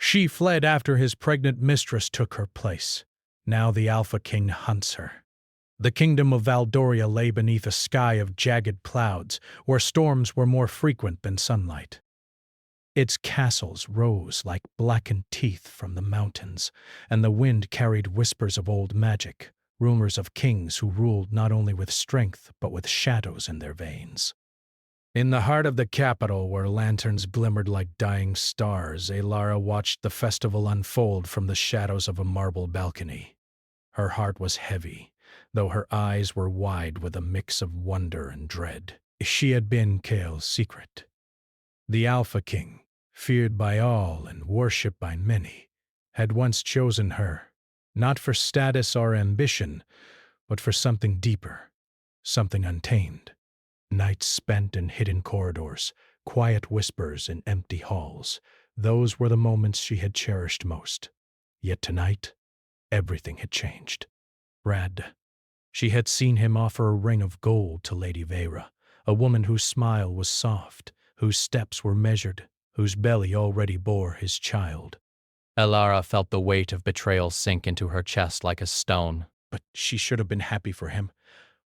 She fled after his pregnant mistress took her place. Now the Alpha King hunts her. The kingdom of Valdoria lay beneath a sky of jagged clouds, where storms were more frequent than sunlight. Its castles rose like blackened teeth from the mountains, and the wind carried whispers of old magic, rumors of kings who ruled not only with strength but with shadows in their veins. In the heart of the capital, where lanterns glimmered like dying stars, Alara watched the festival unfold from the shadows of a marble balcony. Her heart was heavy, though her eyes were wide with a mix of wonder and dread. She had been Kael's secret. The Alpha King, feared by all and worshipped by many, had once chosen her, not for status or ambition, but for something deeper, something untamed. Nights spent in hidden corridors, quiet whispers in empty halls, those were the moments she had cherished most. Yet tonight, everything had changed. Brad. She had seen him offer a ring of gold to Lady Vera, a woman whose smile was soft, whose steps were measured, whose belly already bore his child. Alara felt the weight of betrayal sink into her chest like a stone. But she should have been happy for him,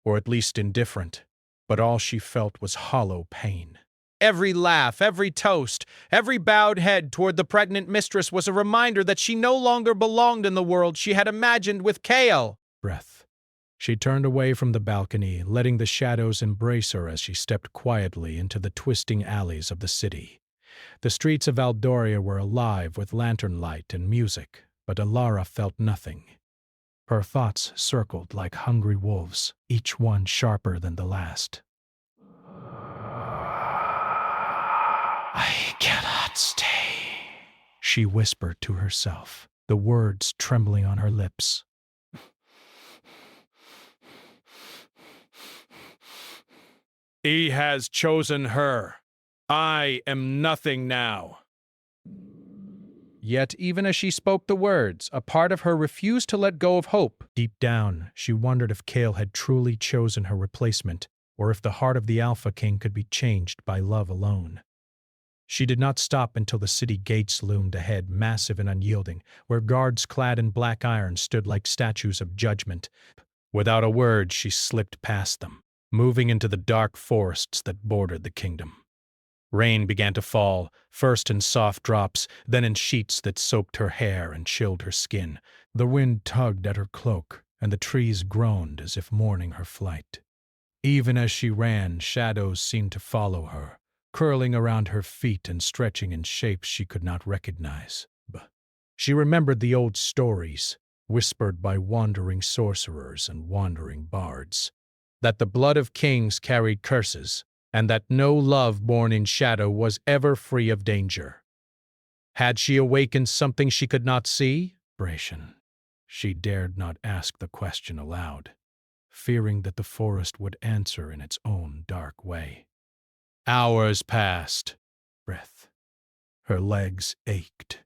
or at least indifferent. But all she felt was hollow pain. Every laugh, every toast, every bowed head toward the pregnant mistress was a reminder that she no longer belonged in the world she had imagined with Kael. Breath. She turned away from the balcony, letting the shadows embrace her as she stepped quietly into the twisting alleys of the city. The streets of Valdoria were alive with lantern light and music, but Alara felt nothing. Her thoughts circled like hungry wolves, each one sharper than the last. "I cannot stay," she whispered to herself, the words trembling on her lips. "He has chosen her. I am nothing now." Yet even as she spoke the words, a part of her refused to let go of hope. Deep down, she wondered if Kael had truly chosen her replacement, or if the heart of the Alpha King could be changed by love alone. She did not stop until the city gates loomed ahead, massive and unyielding, where guards clad in black iron stood like statues of judgment. Without a word, she slipped past them, moving into the dark forests that bordered the kingdom. Rain began to fall, first in soft drops, then in sheets that soaked her hair and chilled her skin. The wind tugged at her cloak, and the trees groaned as if mourning her flight. Even as she ran, shadows seemed to follow her, curling around her feet and stretching in shapes she could not recognize. She remembered the old stories, whispered by wandering sorcerers and wandering bards, that the blood of kings carried curses, and that no love born in shadow was ever free of danger. Had she awakened something she could not see? She dared not ask the question aloud, fearing that the forest would answer in its own dark way. Hours passed. Her legs ached.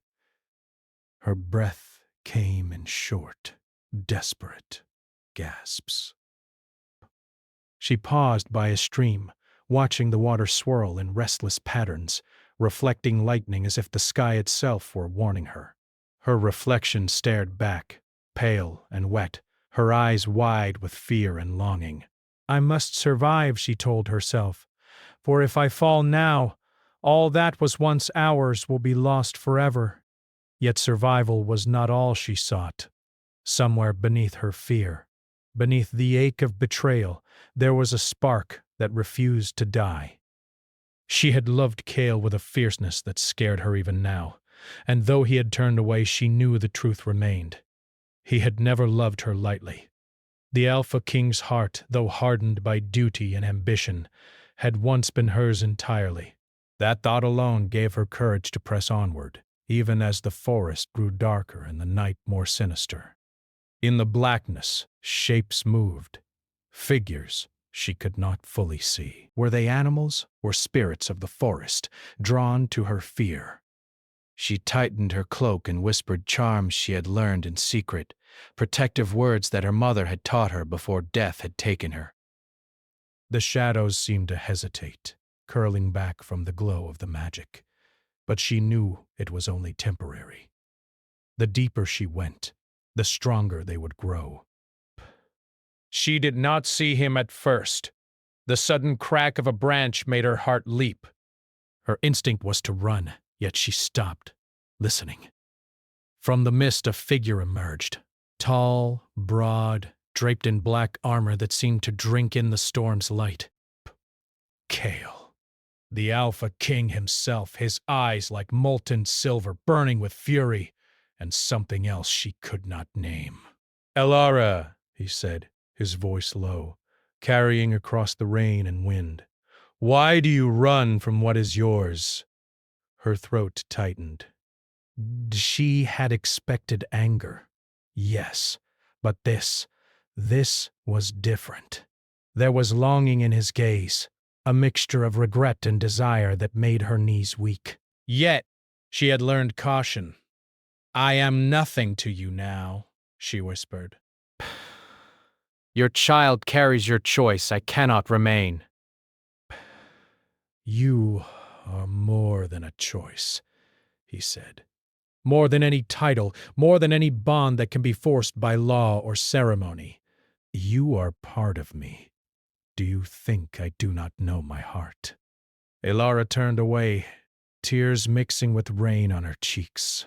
Her breath came in short, desperate gasps. She paused by a stream, watching the water swirl in restless patterns, reflecting lightning as if the sky itself were warning her. Her reflection stared back, pale and wet, her eyes wide with fear and longing. "I must survive," she told herself, "for if I fall now, all that was once ours will be lost forever." Yet survival was not all she sought. Somewhere beneath her fear, beneath the ache of betrayal, there was a spark that refused to die. She had loved Kael with a fierceness that scared her even now, and though he had turned away, she knew the truth remained. He had never loved her lightly. The Alpha King's heart, though hardened by duty and ambition, had once been hers entirely. That thought alone gave her courage to press onward, even as the forest grew darker and the night more sinister. In the blackness, shapes moved, figures she could not fully see. Were they animals or spirits of the forest, drawn to her fear? She tightened her cloak and whispered charms she had learned in secret, protective words that her mother had taught her before death had taken her. The shadows seemed to hesitate, curling back from the glow of the magic. but she knew it was only temporary. The deeper she went, the stronger they would grow. She did not see him at first. The sudden crack of a branch made her heart leap. Her instinct was to run, yet she stopped, listening. From the mist a figure emerged, tall, broad, draped in black armor that seemed to drink in the storm's light. Kale. The Alpha King himself, his eyes like molten silver, burning with fury, and something else she could not name. "Elara," he said, his voice low, carrying across the rain and wind. "Why do you run from what is yours?" Her throat tightened. She had expected anger. Yes, but this was different. There was longing in his gaze, a mixture of regret and desire that made her knees weak. Yet, she had learned caution. "I am nothing to you now," she whispered. Your child carries your choice. I cannot remain. "You are more than a choice," he said. "More than any title, more than any bond that can be forced by law or ceremony. You are part of me. Do you think I do not know my heart?" Elara turned away, tears mixing with rain on her cheeks.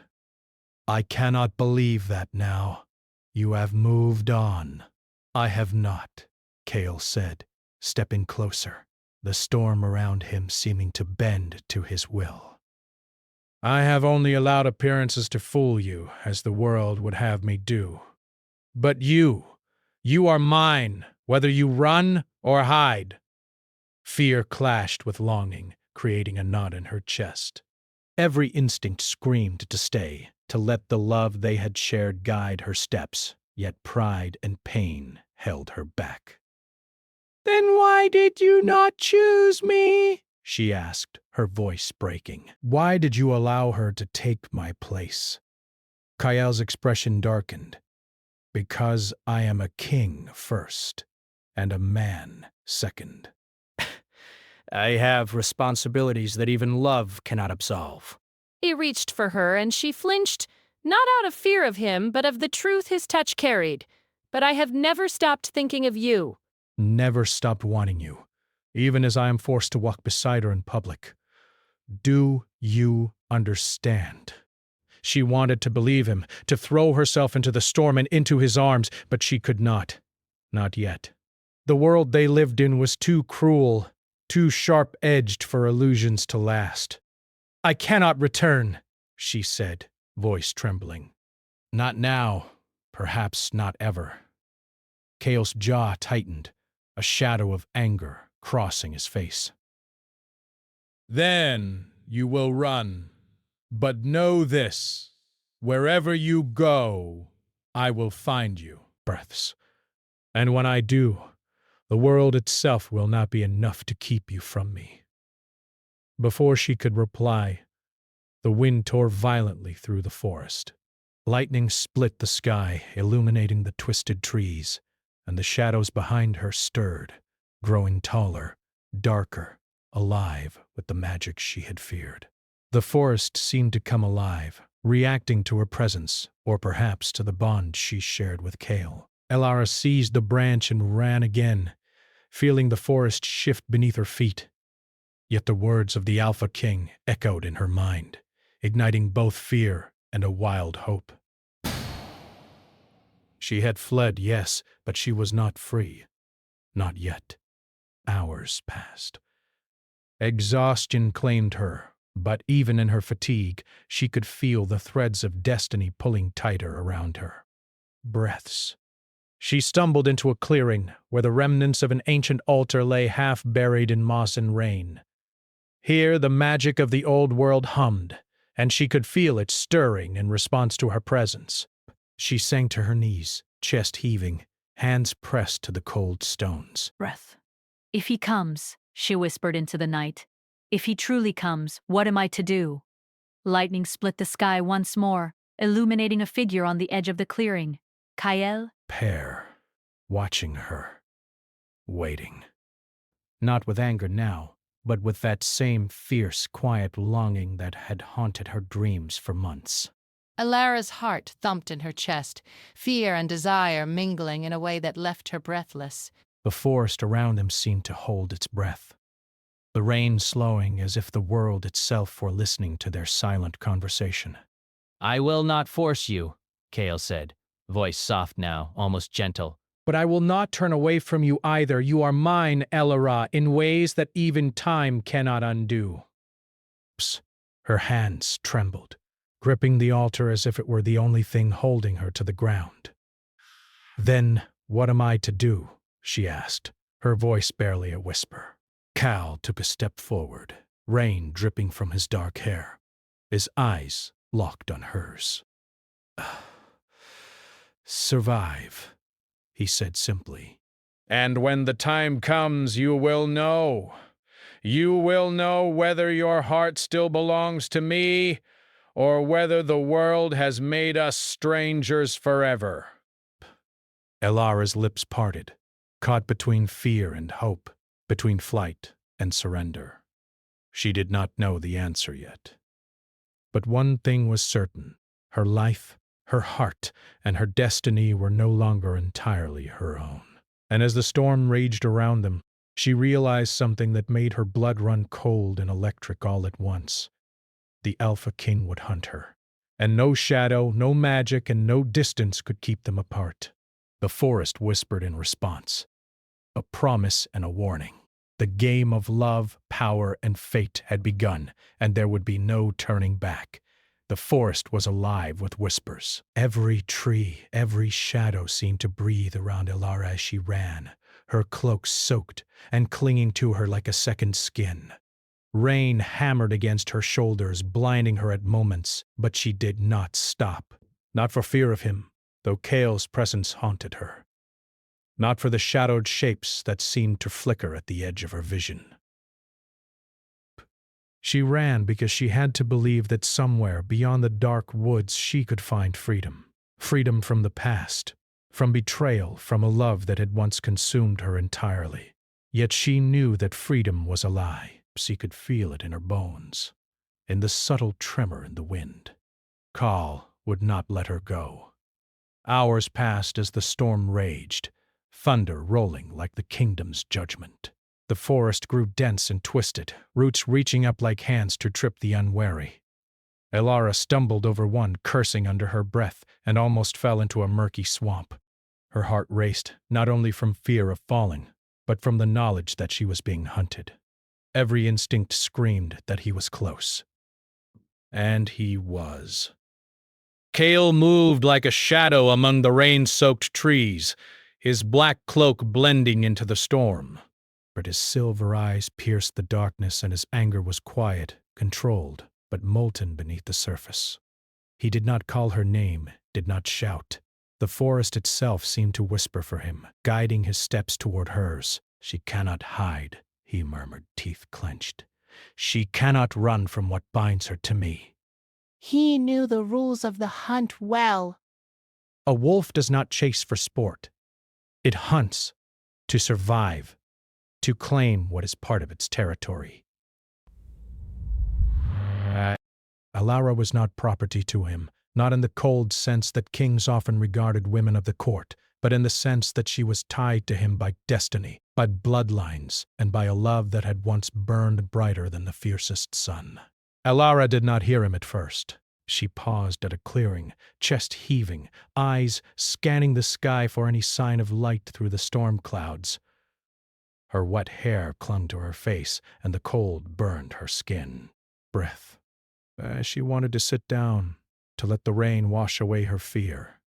"I cannot believe that now. You have moved on." "I have not," Kale said, stepping closer, the storm around him seeming to bend to his will. "I have only allowed appearances to fool you, as the world would have me do. But you are mine, whether you run or hide." Fear clashed with longing, creating a knot in her chest. Every instinct screamed to stay, to let the love they had shared guide her steps, yet pride and pain held her back. "Then why did you not choose me?" she asked, her voice breaking. "Why did you allow her to take my place?" Kael's expression darkened. "Because I am a king first, and a man second." I have responsibilities that even love cannot absolve. He reached for her, and she flinched, not out of fear of him, but of the truth his touch carried. "But I have never stopped thinking of you." "Never stopped wanting you, even as I am forced to walk beside her in public. Do you understand?" She wanted to believe him, to throw herself into the storm and into his arms, but she could not. Not yet. The world they lived in was too cruel, too sharp-edged for illusions to last. "I cannot return," she said, voice trembling. "Not now, perhaps not ever." Kale's jaw tightened, a shadow of anger crossing his face. "Then you will run. But know this, wherever you go, I will find you." Breaths. "And when I do, the world itself will not be enough to keep you from me." Before she could reply, the wind tore violently through the forest. Lightning split the sky, illuminating the twisted trees, and the shadows behind her stirred, growing taller, darker, alive with the magic she had feared. The forest seemed to come alive, reacting to her presence, or perhaps to the bond she shared with Kale. Elara seized the branch and ran again, feeling the forest shift beneath her feet. Yet the words of the Alpha King echoed in her mind, igniting both fear and a wild hope. She had fled, yes, but she was not free. Not yet. Hours passed. Exhaustion claimed her, but even in her fatigue, she could feel the threads of destiny pulling tighter around her. Breaths. She stumbled into a clearing where the remnants of an ancient altar lay half buried in moss and rain. Here the magic of the old world hummed, and she could feel it stirring in response to her presence. She sank to her knees, chest heaving, hands pressed to the cold stones. "Breath. If he comes," she whispered into the night. "If he truly comes, what am I to do?" Lightning split the sky once more, illuminating a figure on the edge of the clearing. Kael? Watching her. Waiting. Not with anger now, but with that same fierce, quiet longing that had haunted her dreams for months. Alara's heart thumped in her chest, fear and desire mingling in a way that left her breathless. The forest around them seemed to hold its breath, the rain slowing as if the world itself were listening to their silent conversation. I will not force you, Kale said, voice soft now, almost gentle. But I will not turn away from you either. You are mine, Elara, in ways that even time cannot undo. Her hands trembled, gripping the altar as if it were the only thing holding her to the ground. Then, what am I to do? She asked, her voice barely a whisper. Cal took a step forward, rain dripping from his dark hair, his eyes locked on hers. Survive, he said simply. And when the time comes, you will know. You will know whether your heart still belongs to me or whether the world has made us strangers forever. Elara's lips parted, caught between fear and hope, between flight and surrender. She did not know the answer yet. But one thing was certain: her life, her heart, and her destiny were no longer entirely her own. And as the storm raged around them, she realized something that made her blood run cold and electric all at once. The Alpha King would hunt her, and no shadow, no magic, and no distance could keep them apart. The forest whispered in response, a promise and a warning. The game of love, power, and fate had begun, and there would be no turning back. The forest was alive with whispers. Every tree, every shadow seemed to breathe around Elara as she ran, her cloak soaked and clinging to her like a second skin. Rain hammered against her shoulders, blinding her at moments, but she did not stop. Not for fear of him, though Kale's presence haunted her. Not for the shadowed shapes that seemed to flicker at the edge of her vision. She ran because she had to believe that somewhere beyond the dark woods she could find freedom. Freedom from the past, from betrayal, from a love that had once consumed her entirely. Yet she knew that freedom was a lie. She could feel it in her bones, in the subtle tremor in the wind. Kal would not let her go. Hours passed as the storm raged, thunder rolling like the kingdom's judgment. The forest grew dense and twisted, roots reaching up like hands to trip the unwary. Elara stumbled over one, cursing under her breath, and almost fell into a murky swamp. Her heart raced, not only from fear of falling, but from the knowledge that she was being hunted. Every instinct screamed that he was close. And he was. Kale moved like a shadow among the rain-soaked trees, his black cloak blending into the storm. But his silver eyes pierced the darkness, and his anger was quiet, controlled, but molten beneath the surface. He did not call her name, did not shout. The forest itself seemed to whisper for him, guiding his steps toward hers. She cannot hide, he murmured, teeth clenched. She cannot run from what binds her to me. He knew the rules of the hunt well. A wolf does not chase for sport. It hunts to survive, to claim what is part of its territory. Elara was not property to him, not in the cold sense that kings often regarded women of the court, but in the sense that she was tied to him by destiny, by bloodlines, and by a love that had once burned brighter than the fiercest sun. Elara did not hear him at first. She paused at a clearing, chest heaving, eyes scanning the sky for any sign of light through the storm clouds. Her wet hair clung to her face, and the cold burned her skin. Breath. She wanted to sit down, to let the rain wash away her fear,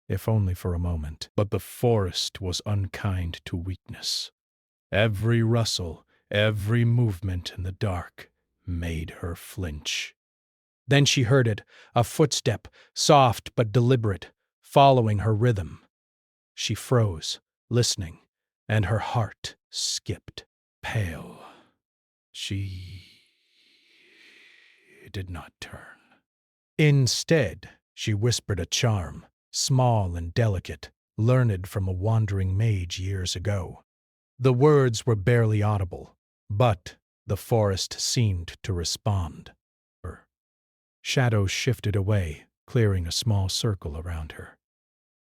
if only for a moment. But the forest was unkind to weakness. Every rustle, every movement in the dark made her flinch. Then she heard it, a footstep, soft but deliberate, following her rhythm. She froze, listening, and her heart skipped. Pale. She did not turn. Instead, she whispered a charm, small and delicate, learned from a wandering mage years ago. The words were barely audible, but The forest seemed to respond. Her shadows shifted away, clearing a small circle around her.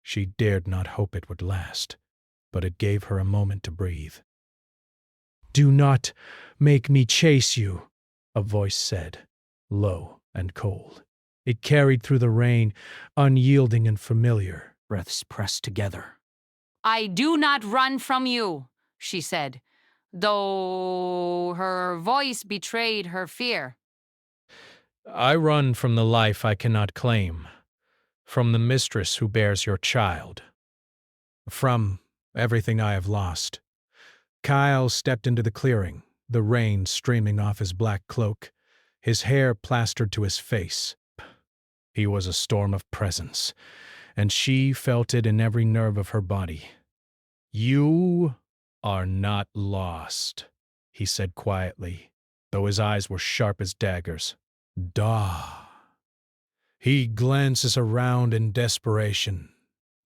She dared not hope it would last, but it gave her a moment to breathe. "Do not make me chase you," a voice said, low and cold. It carried through the rain, unyielding and familiar. Breaths pressed together. I do not run from you, she said, though her voice betrayed her fear. "I run from the life I cannot claim, from the mistress who bears your child, from everything I have lost." Kyle stepped into the clearing, the rain streaming off his black cloak, his hair plastered to his face. He was a storm of presence, and she felt it in every nerve of her body. "You are not lost," he said quietly, though his eyes were sharp as daggers. "Da." He glances around in desperation.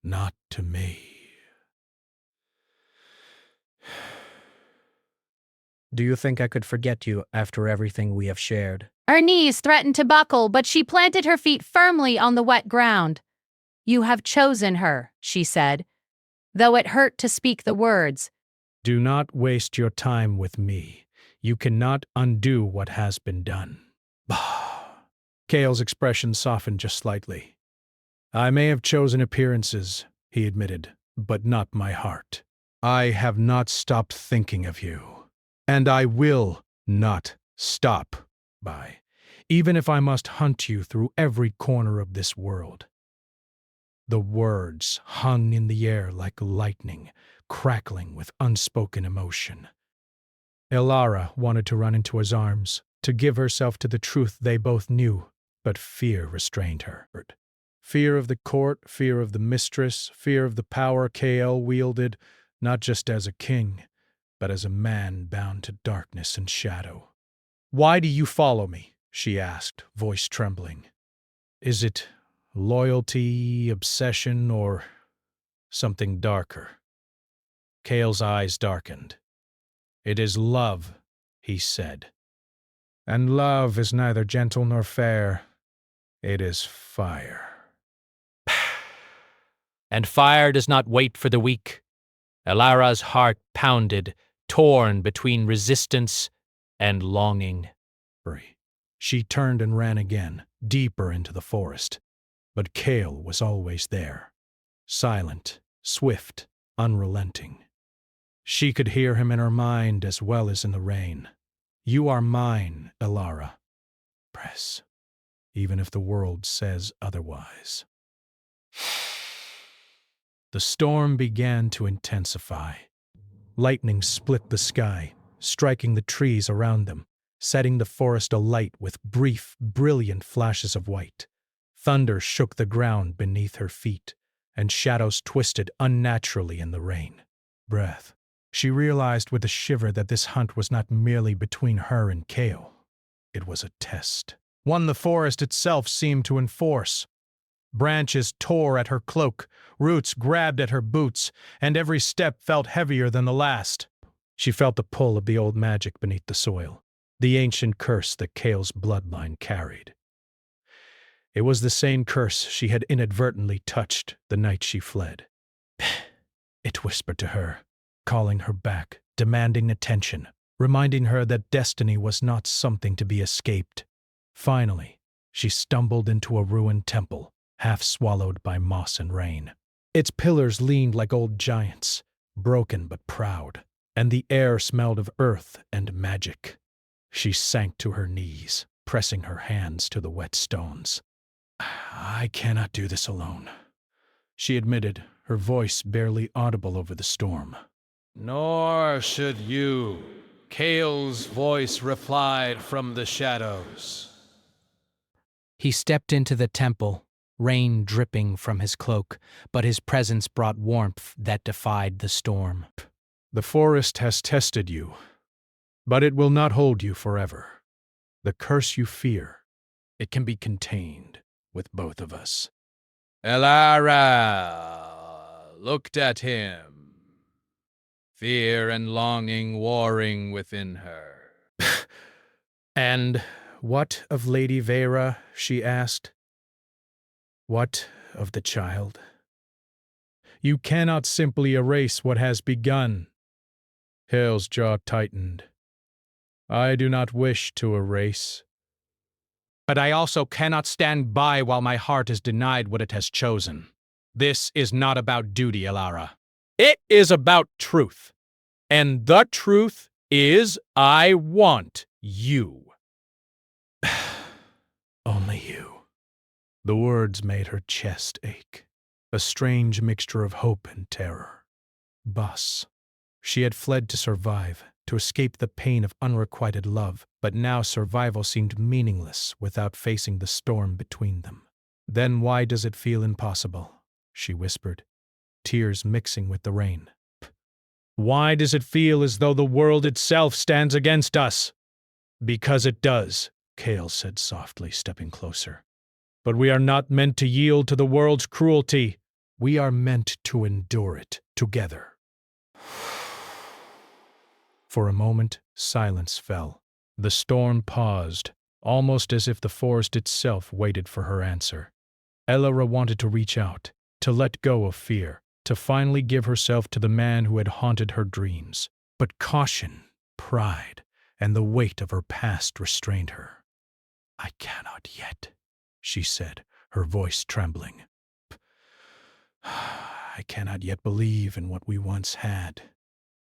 "Not to me." Do you think I could forget you after everything we have shared? Her knees threatened to buckle, but she planted her feet firmly on the wet ground. You have chosen her, she said, though it hurt to speak the words. "Do not waste your time with me. You cannot undo what has been done." Kale's expression softened just slightly. "I may have chosen appearances," he admitted, "but not my heart. I have not stopped thinking of you. And I will not stop, even if I must hunt you through every corner of this world." The words hung in the air like lightning, crackling with unspoken emotion. Elara wanted to run into his arms, to give herself to the truth they both knew, but fear restrained her. Fear of the court, fear of the mistress, fear of the power Kale wielded, not just as a king, but as a man bound to darkness and shadow. "Why do you follow me?" she asked, voice trembling. "Is it loyalty, obsession, or something darker?" Kale's eyes darkened. "It is love," he said. "And love is neither gentle nor fair. It is fire." And fire does not wait for the weak. Elara's heart pounded, torn between resistance and longing. She turned and ran again, deeper into the forest. But Kale was always there, silent, swift, unrelenting. She could hear him in her mind as well as in the rain. "You are mine, Elara. Press, even if the world says otherwise." The storm began to intensify. Lightning split the sky, striking the trees around them, setting the forest alight with brief, brilliant flashes of white. Thunder shook the ground beneath her feet, and shadows twisted unnaturally in the rain. Breath. She realized with a shiver that this hunt was not merely between her and Kale. It was a test, one the forest itself seemed to enforce. Branches tore at her cloak, roots grabbed at her boots, and every step felt heavier than the last. She felt the pull of the old magic beneath the soil, the ancient curse that Kale's bloodline carried. It was the same curse she had inadvertently touched the night she fled. It whispered to her, calling her back, demanding attention, reminding her that destiny was not something to be escaped. Finally, she stumbled into a ruined temple, half swallowed by moss and rain. Its pillars leaned like old giants, broken but proud, and the air smelled of earth and magic. She sank to her knees, pressing her hands to the wet stones. "I cannot do this alone," she admitted, her voice barely audible over the storm. "Nor should you," Kale's voice replied from the shadows. He stepped into the temple, rain dripping from his cloak, but his presence brought warmth that defied the storm. "The forest has tested you, but it will not hold you forever. The curse you fear, it can be contained with both of us." Elara looked at him, fear and longing warring within her. And what of Lady Vera? She asked. What of the child? You cannot simply erase what has begun. Hale's jaw tightened. I do not wish to erase. But I also cannot stand by while my heart is denied what it has chosen. This is not about duty, Elara. It is about truth. And the truth is I want you. Only you. The words made her chest ache, a strange mixture of hope and terror. Bus. She had fled to survive, to escape the pain of unrequited love, but now survival seemed meaningless without facing the storm between them. Then why does it feel impossible? She whispered, tears mixing with the rain. Why does it feel as though the world itself stands against us? Because it does, Cale said softly, stepping closer. But we are not meant to yield to the world's cruelty. We are meant to endure it together. For a moment, silence fell. The storm paused, almost as if the forest itself waited for her answer. Elara wanted to reach out, to let go of fear, to finally give herself to the man who had haunted her dreams. But caution, pride, and the weight of her past restrained her. I cannot yet, she said, her voice trembling. I cannot yet believe in what we once had,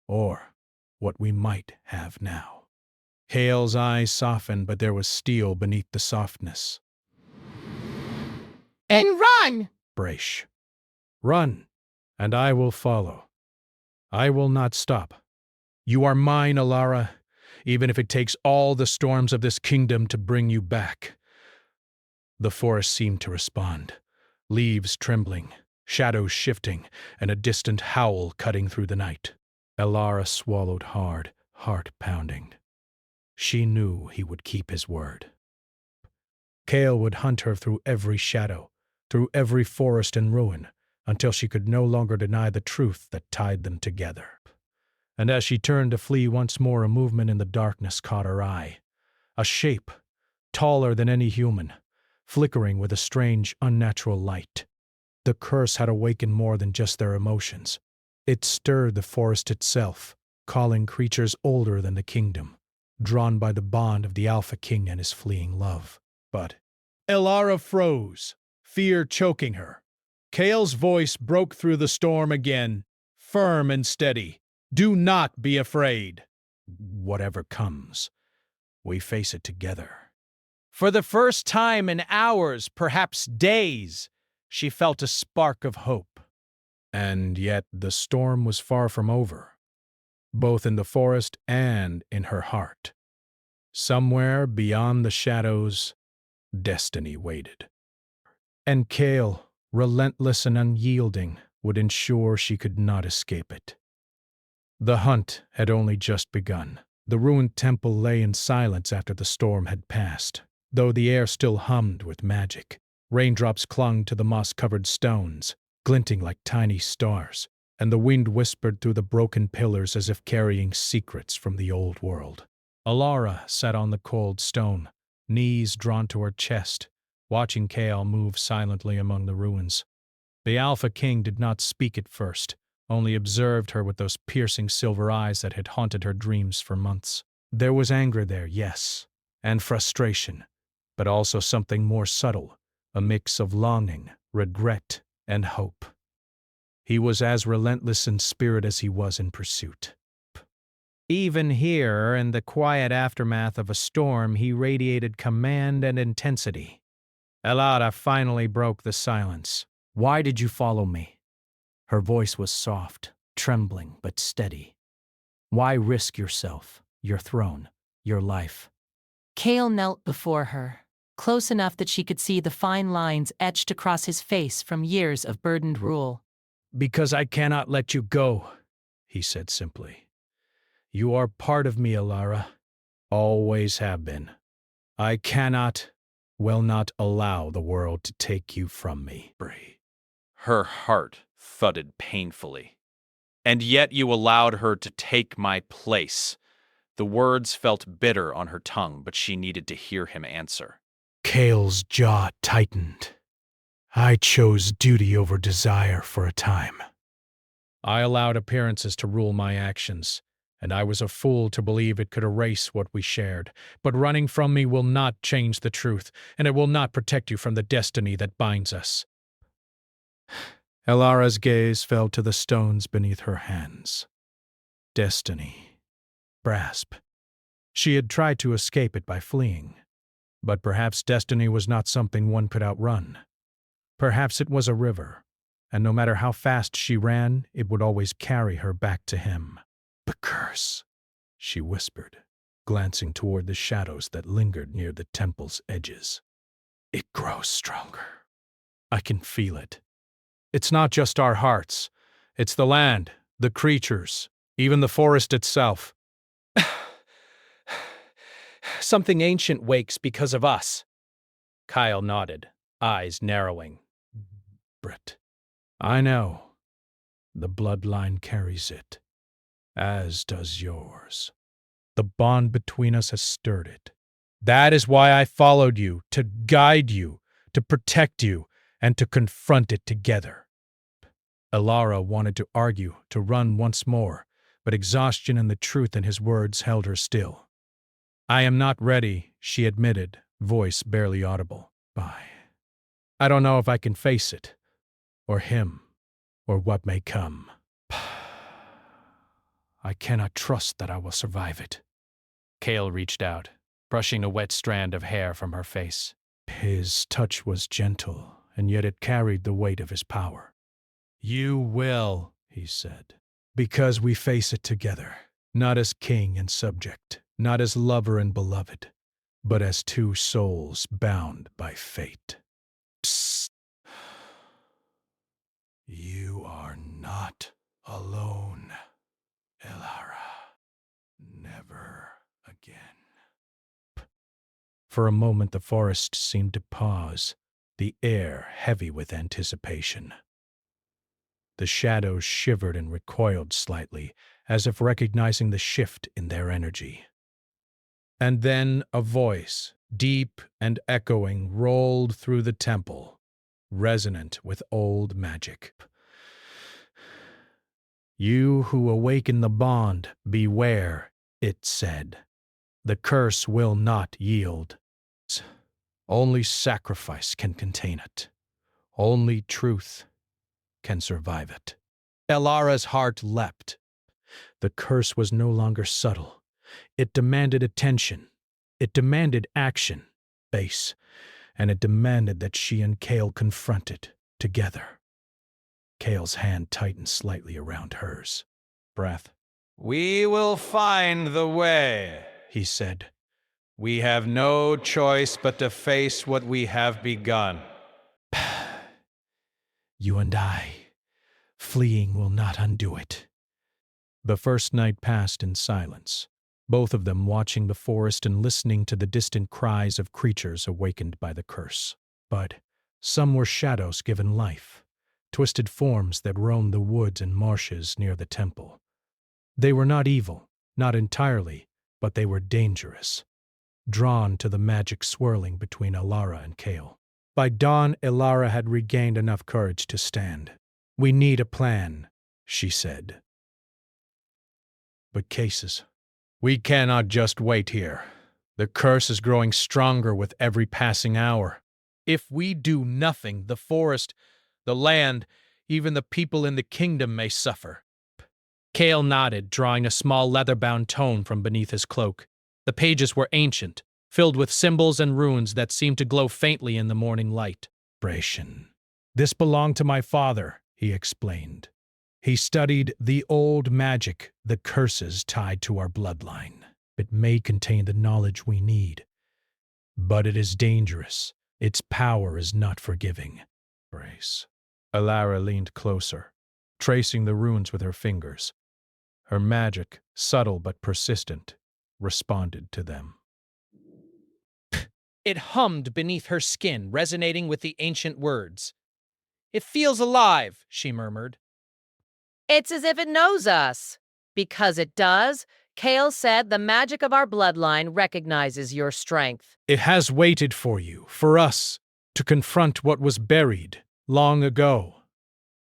or what we might have now. Hale's eyes softened, but there was steel beneath the softness. And run! Brace. Run, and I will follow. I will not stop. You are mine, Elara, even if it takes all the storms of this kingdom to bring you back. The forest seemed to respond, leaves trembling, shadows shifting, and a distant howl cutting through the night. Elara swallowed hard, heart pounding. She knew he would keep his word. Cale would hunt her through every shadow, through every forest and ruin, until she could no longer deny the truth that tied them together. And as she turned to flee once more, a movement in the darkness caught her eye. A shape, taller than any human, flickering with a strange, unnatural light. The curse had awakened more than just their emotions. It stirred the forest itself, calling creatures older than the kingdom, drawn by the bond of the Alpha King and his fleeing love. But Elara froze, fear choking her. Cale's voice broke through the storm again, firm and steady. Do not be afraid. Whatever comes, we face it together. For the first time in hours, perhaps days, she felt a spark of hope. And yet the storm was far from over, both in the forest and in her heart. Somewhere beyond the shadows, destiny waited. And Cale, relentless and unyielding, would ensure she could not escape it. The hunt had only just begun. The ruined temple lay in silence after the storm had passed, though the air still hummed with magic. Raindrops clung to the moss-covered stones, glinting like tiny stars, and the wind whispered through the broken pillars as if carrying secrets from the old world. Elara sat on the cold stone, knees drawn to her chest, watching Cale move silently among the ruins. The Alpha King did not speak at first, only observed her with those piercing silver eyes that had haunted her dreams for months. There was anger there, yes, and frustration, but also something more subtle, a mix of longing, regret, and hope. He was as relentless in spirit as he was in pursuit. Even here, in the quiet aftermath of a storm, he radiated command and intensity. Elara finally broke the silence. Why did you follow me? Her voice was soft, trembling, but steady. Why risk yourself, your throne, your life? Cale knelt before her, close enough that she could see the fine lines etched across his face from years of burdened rule. Because I cannot let you go, he said simply. You are part of me, Elara. Always have been. I cannot, will not allow the world to take you from me. Her heart thudded painfully. And yet you allowed her to take my place, The words felt bitter on her tongue, but she needed to hear him answer. Kale's jaw tightened. I chose duty over desire for a time. I allowed appearances to rule my actions, and I was a fool to believe it could erase what we shared. But running from me will not change the truth, and it will not protect you from the destiny that binds us. Elara's gaze fell to the stones beneath her hands. Destiny. Grasp. She had tried to escape it by fleeing. But perhaps destiny was not something one could outrun. Perhaps it was a river, and no matter how fast she ran, it would always carry her back to him. The curse, she whispered, glancing toward the shadows that lingered near the temple's edges. It grows stronger. I can feel it. It's not just our hearts. It's the land, the creatures, even the forest itself. Something ancient wakes because of us. Kyle nodded, eyes narrowing. Britt, I know. The bloodline carries it, as does yours. The bond between us has stirred it. That is why I followed you, to guide you, to protect you, and to confront it together. Elara wanted to argue, to run once more, but exhaustion and the truth in his words held her still. I am not ready, she admitted, voice barely audible. I don't know if I can face it, or him, or what may come. I cannot trust that I will survive it. Kale reached out, brushing a wet strand of hair from her face. His touch was gentle, and yet it carried the weight of his power. You will, he said, because we face it together, not as king and subject, not as lover and beloved, but as two souls bound by fate. Psst. You are not alone, Elara. Never again. For a moment the forest seemed to pause, the air heavy with anticipation. The shadows shivered and recoiled slightly, as if recognizing the shift in their energy. And then a voice, deep and echoing, rolled through the temple, resonant with old magic. You who awaken the bond, beware, it said. The curse will not yield. Only sacrifice can contain it. Only truth can survive it. Elara's heart leapt. The curse was no longer subtle. It demanded attention. It demanded action, base, and it demanded that she and Kale confront it together. Kale's hand tightened slightly around hers. Breath. We will find the way, he said. We have no choice but to face what we have begun. You and I. Fleeing will not undo it. The first night passed in silence, both of them watching the forest and listening to the distant cries of creatures awakened by the curse. But some were shadows given life, twisted forms that roamed the woods and marshes near the temple. They were not evil, not entirely, but they were dangerous, drawn to the magic swirling between Elara and Kale. By dawn, Elara had regained enough courage to stand. We need a plan, she said. But cases. We cannot just wait here. The curse is growing stronger with every passing hour. If we do nothing, the forest, the land, even the people in the kingdom may suffer. Kale nodded, drawing a small leather-bound tome from beneath his cloak. The pages were ancient, filled with symbols and runes that seemed to glow faintly in the morning light. This belonged to my father, he explained. He studied the old magic, the curses tied to our bloodline. It may contain the knowledge we need, but it is dangerous. Its power is not forgiving. Elara leaned closer, tracing the runes with her fingers. Her magic, subtle but persistent, responded to them. It hummed beneath her skin, resonating with the ancient words. It feels alive, she murmured. It's as if it knows us. Because it does, Kale said the magic of our bloodline recognizes your strength. It has waited for you, for us, to confront what was buried long ago.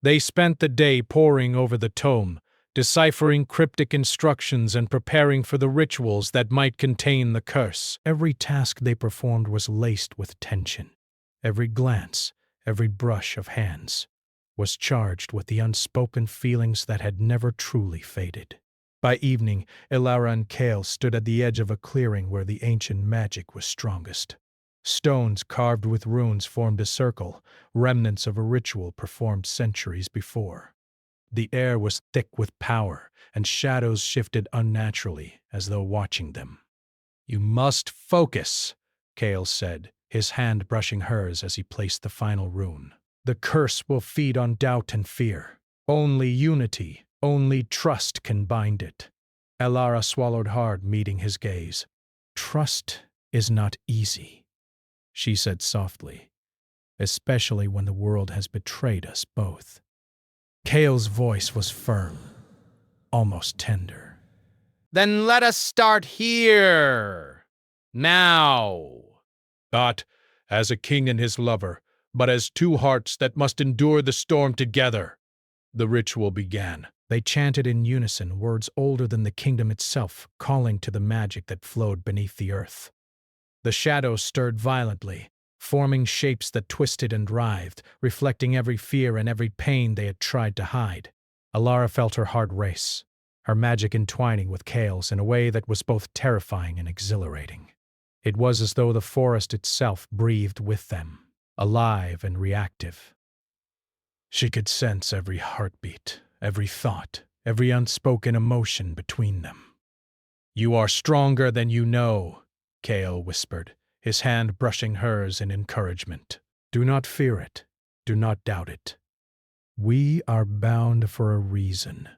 They spent the day poring over the tome, deciphering cryptic instructions and preparing for the rituals that might contain the curse. Every task they performed was laced with tension. Every glance, every brush of hands, was charged with the unspoken feelings that had never truly faded. By evening, Ilara and Kale stood at the edge of a clearing where the ancient magic was strongest. Stones carved with runes formed a circle, remnants of a ritual performed centuries before. The air was thick with power, and shadows shifted unnaturally, as though watching them. "You must focus," Kale said, his hand brushing hers as he placed the final rune. "The curse will feed on doubt and fear. Only unity, only trust can bind it." Elara swallowed hard, meeting his gaze. "Trust is not easy," she said softly, "especially when the world has betrayed us both." Kale's voice was firm, almost tender. Then let us start here. Now. Not as a king and his lover, but as two hearts that must endure the storm together. The ritual began. They chanted in unison, words older than the kingdom itself, calling to the magic that flowed beneath the earth. The shadows stirred violently, forming shapes that twisted and writhed, reflecting every fear and every pain they had tried to hide. Alara felt her heart race, her magic entwining with Kale's in a way that was both terrifying and exhilarating. It was as though the forest itself breathed with them, alive and reactive. She could sense every heartbeat, every thought, every unspoken emotion between them. "You are stronger than you know," Kale whispered, his hand brushing hers in encouragement. "Do not fear it. Do not doubt it. We are bound for a reason.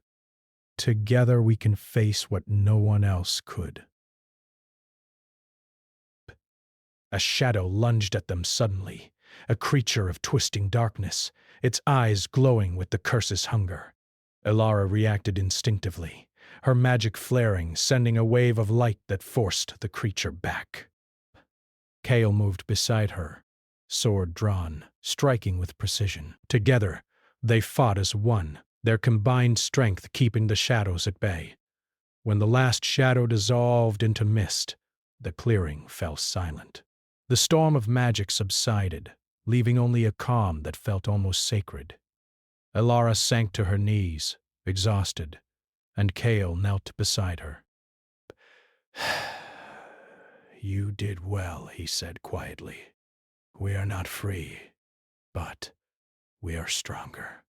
Together we can face what no one else could." A shadow lunged at them suddenly, a creature of twisting darkness, its eyes glowing with the curse's hunger. Elara reacted instinctively, her magic flaring, sending a wave of light that forced the creature back. Kale moved beside her, sword drawn, striking with precision. Together, they fought as one, their combined strength keeping the shadows at bay. When the last shadow dissolved into mist, the clearing fell silent. The storm of magic subsided, leaving only a calm that felt almost sacred. Elara sank to her knees, exhausted, and Kale knelt beside her. "You did well," he said quietly. "We are not free, but we are stronger,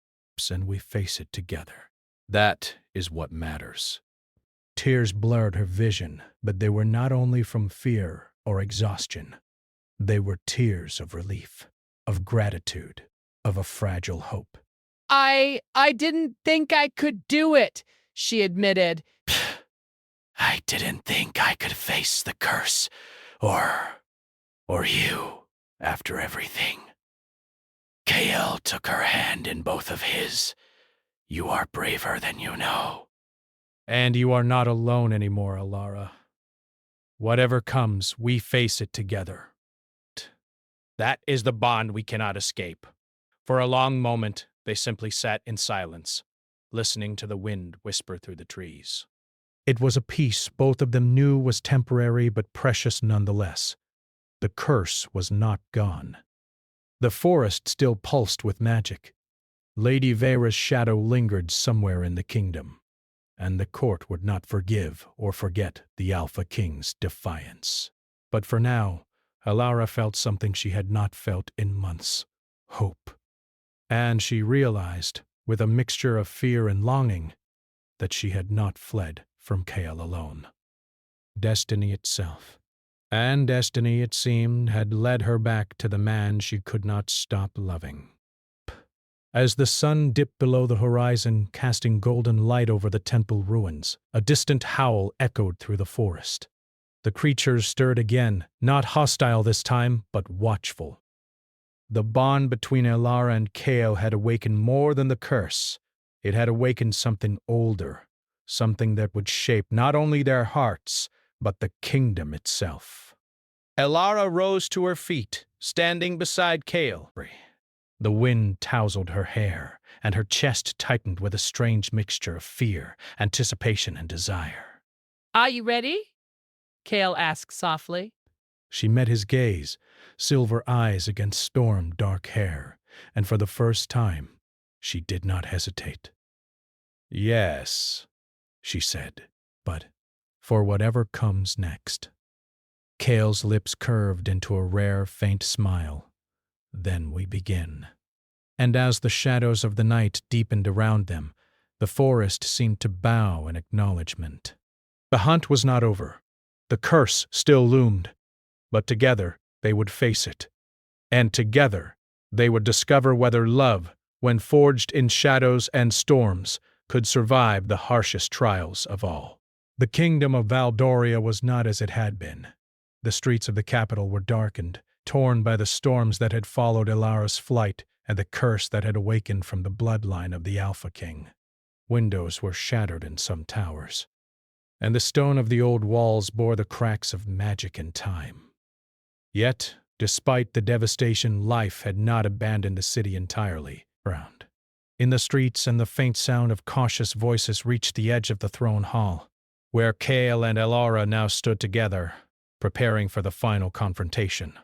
and we face it together. That is what matters." Tears blurred her vision, but they were not only from fear or exhaustion. They were tears of relief, of gratitude, of a fragile hope. I didn't think I could do it," she admitted. "I didn't think I could face the curse, or you, after everything." Kale took her hand in both of his. "You are braver than you know." "And you are not alone anymore, Alara. Whatever comes, we face it together." That is the bond we cannot escape. For a long moment, they simply sat in silence, listening to the wind whisper through the trees. It was a peace both of them knew was temporary but precious nonetheless. The curse was not gone. The forest still pulsed with magic. Lady Vera's shadow lingered somewhere in the kingdom, and the court would not forgive or forget the Alpha King's defiance. But for now, Alara felt something she had not felt in months: hope. And she realized, with a mixture of fear and longing, that she had not fled from Kale alone. Destiny itself. And destiny, it seemed, had led her back to the man she could not stop loving. As the sun dipped below the horizon, casting golden light over the temple ruins, a distant howl echoed through the forest. The creatures stirred again, not hostile this time, but watchful. The bond between Elara and Kale had awakened more than the curse. It had awakened something older, something that would shape not only their hearts, but the kingdom itself. Elara rose to her feet, standing beside Kale. The wind tousled her hair, and her chest tightened with a strange mixture of fear, anticipation, and desire. Are you ready? Kale asked softly. She met his gaze, silver eyes against storm-dark hair, and for the first time, she did not hesitate. "Yes," she said, "but for whatever comes next." Kale's lips curved into a rare, faint smile. "Then we begin." And as the shadows of the night deepened around them, the forest seemed to bow in acknowledgement. The hunt was not over. The curse still loomed. But together they would face it. And together they would discover whether love, when forged in shadows and storms, could survive the harshest trials of all. The kingdom of Valdoria was not as it had been. The streets of the capital were darkened, torn by the storms that had followed Elara's flight and the curse that had awakened from the bloodline of the Alpha King. Windows were shattered in some towers, and the stone of the old walls bore the cracks of magic and time. Yet, despite the devastation, life had not abandoned the city entirely. In the streets, and the faint sound of cautious voices reached the edge of the throne hall, where Kale and Elara now stood together, preparing for the final confrontation.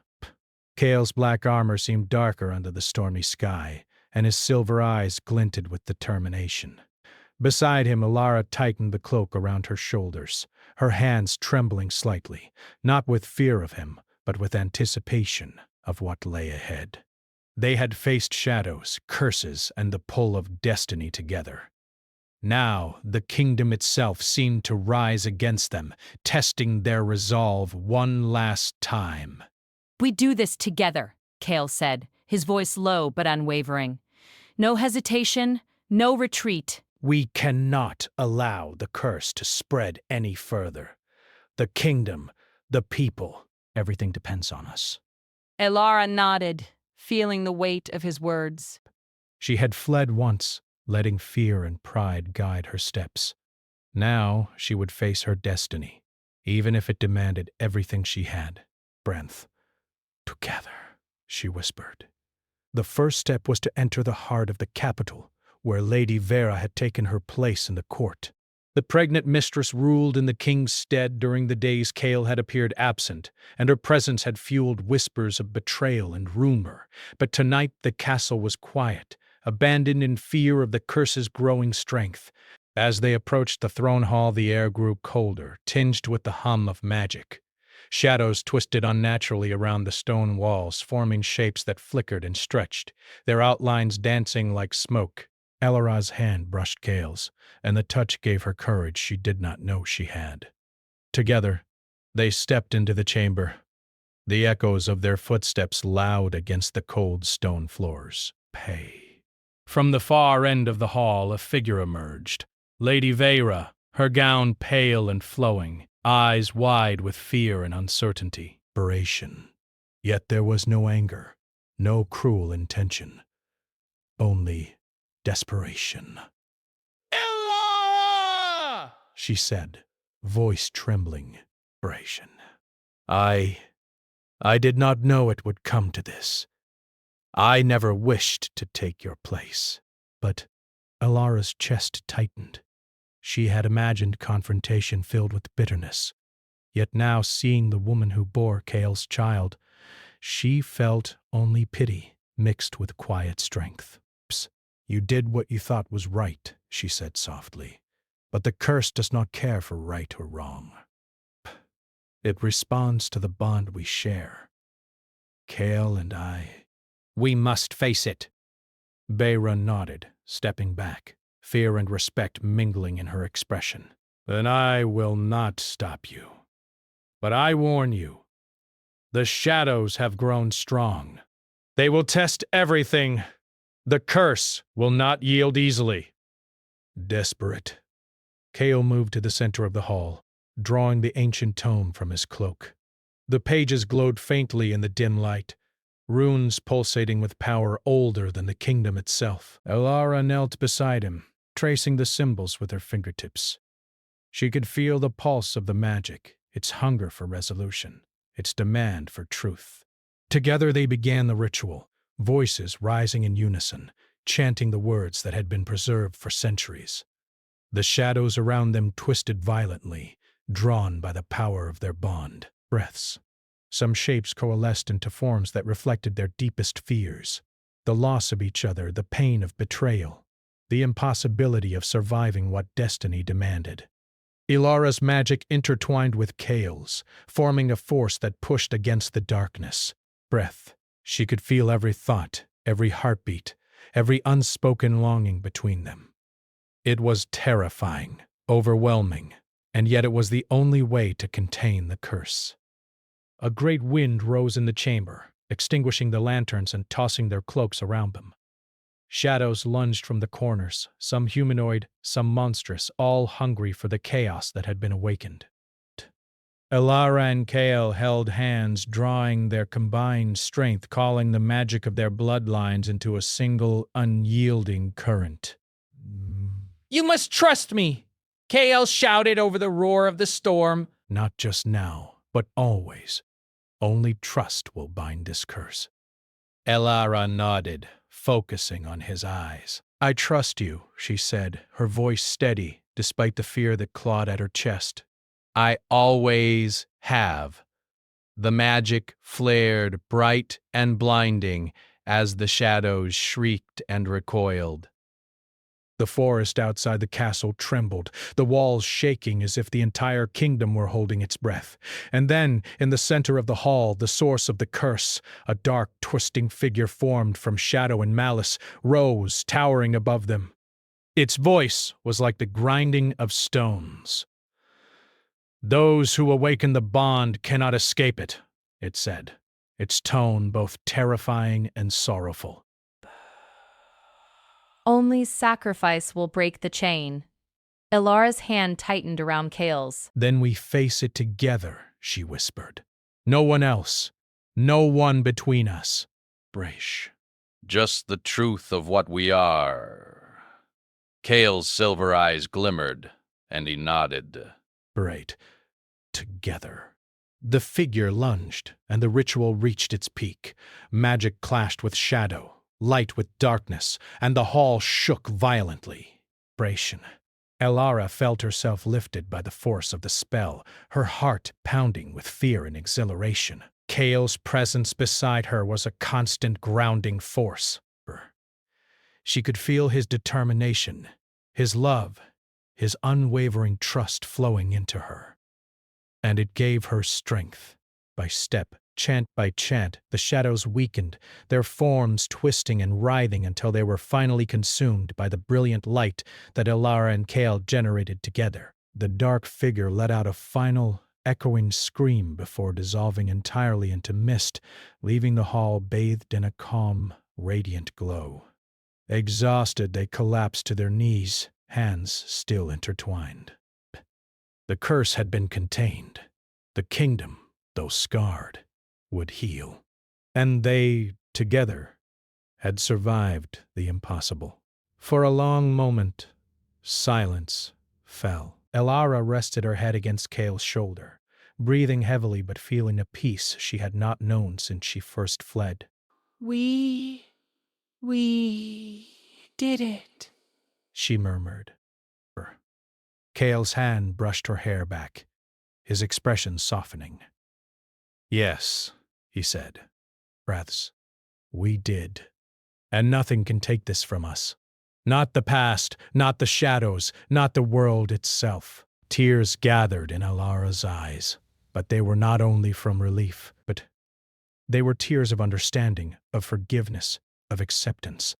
Kale's black armor seemed darker under the stormy sky, and his silver eyes glinted with determination. Beside him, Elara tightened the cloak around her shoulders, her hands trembling slightly, not with fear of him, but with anticipation of what lay ahead. They had faced shadows, curses, and the pull of destiny together. Now the kingdom itself seemed to rise against them, testing their resolve one last time. "We do this together," Kale said, his voice low but unwavering. "No hesitation, no retreat." "We cannot allow the curse to spread any further. The kingdom, the people, everything depends on us." Elara nodded, feeling the weight of his words. She had fled once, letting fear and pride guide her steps. Now she would face her destiny, even if it demanded everything she had. "Strength. Together," she whispered. The first step was to enter the heart of the capital, where Lady Vera had taken her place in the court. The pregnant mistress ruled in the king's stead during the days Kale had appeared absent, and her presence had fueled whispers of betrayal and rumor. But tonight the castle was quiet, abandoned in fear of the curse's growing strength. As they approached the throne hall, the air grew colder, tinged with the hum of magic. Shadows twisted unnaturally around the stone walls, forming shapes that flickered and stretched, their outlines dancing like smoke. Elara's hand brushed Kale's, and the touch gave her courage she did not know she had. Together, they stepped into the chamber, the echoes of their footsteps loud against the cold stone floors. From the far end of the hall, a figure emerged. Lady Vera, her gown pale and flowing, eyes wide with fear and uncertainty. Yet there was no anger, no cruel intention, only desperation. "Ella!" she said, voice trembling. I did not know it would come to this. I never wished to take your place." But Elara's chest tightened. She had imagined confrontation filled with bitterness. Yet now, seeing the woman who bore Kale's child, she felt only pity mixed with quiet strength. "You did what you thought was right," she said softly. "But the curse does not care for right or wrong. It responds to the bond we share. Kale and I. We must face it." Beira nodded, stepping back, fear and respect mingling in her expression. "Then I will not stop you. But I warn you, the shadows have grown strong. They will test everything. The curse will not yield easily." Desperate, Kale moved to the center of the hall, drawing the ancient tome from his cloak. The pages glowed faintly in the dim light, runes pulsating with power older than the kingdom itself. Elara knelt beside him, tracing the symbols with her fingertips. She could feel the pulse of the magic, its hunger for resolution, its demand for truth. Together they began the ritual, voices rising in unison, chanting the words that had been preserved for centuries. The shadows around them twisted violently, drawn by the power of their bond. Breaths. Some shapes coalesced into forms that reflected their deepest fears. The loss of each other, the pain of betrayal, the impossibility of surviving what destiny demanded. Ilara's magic intertwined with Kale's, forming a force that pushed against the darkness. Breath. She could feel every thought, every heartbeat, every unspoken longing between them. It was terrifying, overwhelming, and yet it was the only way to contain the curse. A great wind rose in the chamber, extinguishing the lanterns and tossing their cloaks around them. Shadows lunged from the corners, some humanoid, some monstrous, all hungry for the chaos that had been awakened. Ilara and Kale held hands, drawing their combined strength, calling the magic of their bloodlines into a single, unyielding current. You must trust me, Kale shouted over the roar of the storm. Not just now, but always. Only trust will bind this curse. Ilara nodded, focusing on his eyes. I trust you, she said, her voice steady, despite the fear that clawed at her chest. I always have. The magic flared bright and blinding as the shadows shrieked and recoiled. The forest outside the castle trembled, the walls shaking as if the entire kingdom were holding its breath. And then, in the center of the hall, the source of the curse, a dark, twisting figure formed from shadow and malice, rose, towering above them. Its voice was like the grinding of stones. Those who awaken the bond cannot escape it, it said, its tone both terrifying and sorrowful. Only sacrifice will break the chain. Ilara's hand tightened around Kale's. Then we face it together, she whispered. No one else. No one between us. Braish. Just the truth of what we are. Kale's silver eyes glimmered, and he nodded. Right. Together. The figure lunged, and the ritual reached its peak. Magic clashed with shadow, light with darkness, and the hall shook violently. Bration. Ilara felt herself lifted by the force of the spell, her heart pounding with fear and exhilaration. Kale's presence beside her was a constant grounding force. She could feel his determination, his love, his unwavering trust flowing into her. And it gave her strength. By step, chant by chant, the shadows weakened, their forms twisting and writhing until they were finally consumed by the brilliant light that Ilara and Kale generated together. The dark figure let out a final, echoing scream before dissolving entirely into mist, leaving the hall bathed in a calm, radiant glow. Exhausted, they collapsed to their knees, hands still intertwined. The curse had been contained. The kingdom, though scarred, would heal. And they, together, had survived the impossible. For a long moment, silence fell. Ilara rested her head against Kale's shoulder, breathing heavily but feeling a peace she had not known since she first fled. We did it, She murmured. Kale's hand brushed her hair back, his expression softening. Yes, he said. Breaths. We did. And nothing can take this from us. Not the past, not the shadows, not the world itself. Tears gathered in Ilara's eyes, but they were not only from relief, but they were tears of understanding, of forgiveness, of acceptance.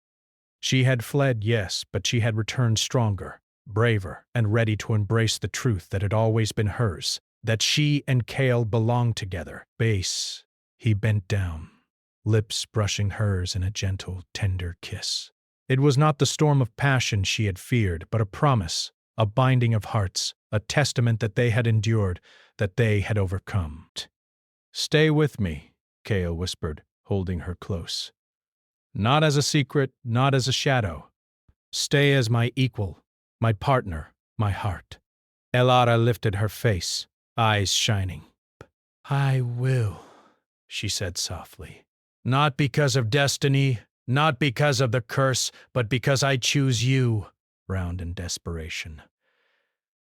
She had fled, yes, but she had returned stronger, braver, and ready to embrace the truth that had always been hers, that she and Kale belonged together. Base, he bent down, lips brushing hers in a gentle, tender kiss. It was not the storm of passion she had feared, but a promise, a binding of hearts, a testament that they had endured, that they had overcome. Stay with me, Kale whispered, holding her close. Not as a secret, not as a shadow. Stay as my equal, my partner, my heart. Elara lifted her face, eyes shining. I will, she said softly. Not because of destiny, not because of the curse, but because I choose you, round in desperation.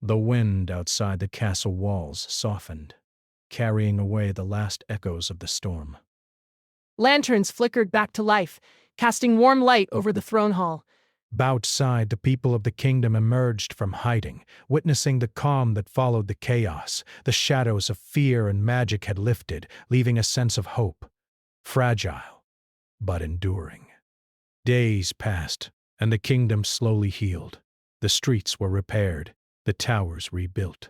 The wind outside the castle walls softened, carrying away the last echoes of the storm. Lanterns flickered back to life, casting warm light over the throne hall. Outside, the people of the kingdom emerged from hiding, witnessing the calm that followed the chaos. The shadows of fear and magic had lifted, leaving a sense of hope. Fragile, but enduring. Days passed, and the kingdom slowly healed. The streets were repaired, the towers rebuilt.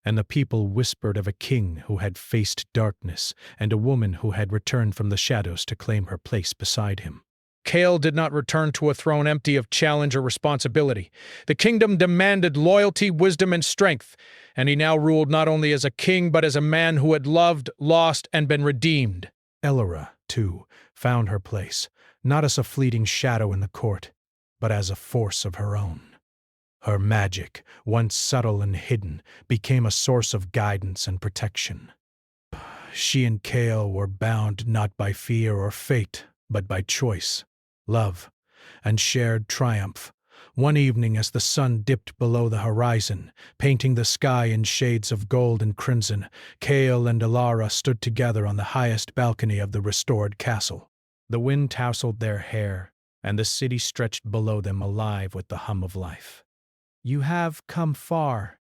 And the people whispered of a king who had faced darkness and a woman who had returned from the shadows to claim her place beside him. Kael did not return to a throne empty of challenge or responsibility. The kingdom demanded loyalty, wisdom, and strength, and he now ruled not only as a king but as a man who had loved, lost, and been redeemed. Elara, too, found her place, not as a fleeting shadow in the court, but as a force of her own. Her magic, once subtle and hidden, became a source of guidance and protection. She and Kael were bound not by fear or fate, but by choice, love, and shared triumph. One evening as the sun dipped below the horizon, painting the sky in shades of gold and crimson, Kael and Elara stood together on the highest balcony of the restored castle. The wind tousled their hair, and the city stretched below them alive with the hum of life. You have come far,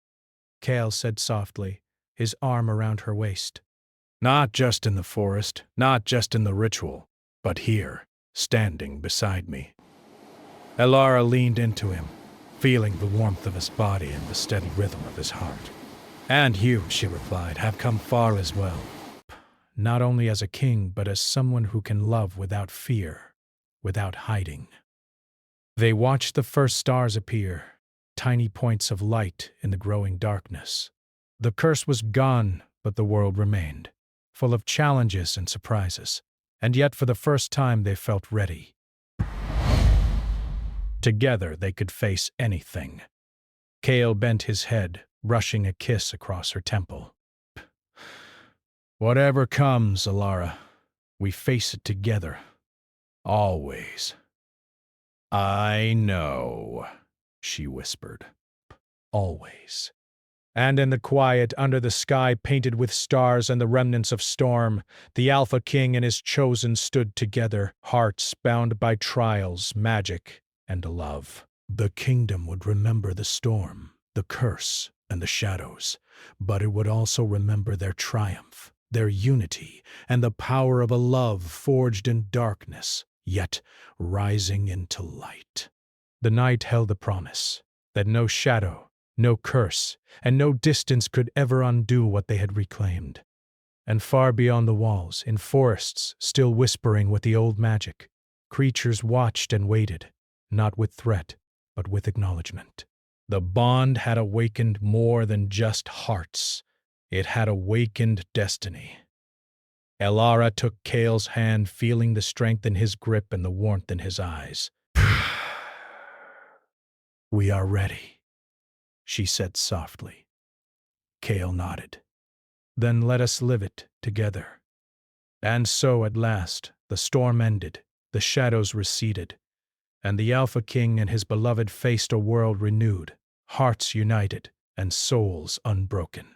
Kael said softly, his arm around her waist. Not just in the forest, not just in the ritual, but here, standing beside me. Elara leaned into him, feeling the warmth of his body and the steady rhythm of his heart. And you, she replied, have come far as well. Not only as a king, but as someone who can love without fear, without hiding. They watched the first stars appear, tiny points of light in the growing darkness. The curse was gone, but the world remained, full of challenges and surprises. And yet for the first time they felt ready. Together they could face anything. Kael bent his head, rushing a kiss across her temple. Whatever comes, Elara, we face it together. Always. I know, she whispered. Always. And in the quiet, under the sky painted with stars and the remnants of storm, the Alpha King and his chosen stood together, hearts bound by trials, magic, and love. The kingdom would remember the storm, the curse, and the shadows, but it would also remember their triumph, their unity, and the power of a love forged in darkness, yet rising into light. The night held the promise that no shadow, no curse, and no distance could ever undo what they had reclaimed. And far beyond the walls, in forests still whispering with the old magic, creatures watched and waited, not with threat, but with acknowledgement. The bond had awakened more than just hearts. It had awakened destiny. Elara took Kael's hand, feeling the strength in his grip and the warmth in his eyes. We are ready, she said softly. Kael nodded. Then let us live it together. And so at last the storm ended, the shadows receded, and the Alpha King and his beloved faced a world renewed, hearts united, and souls unbroken.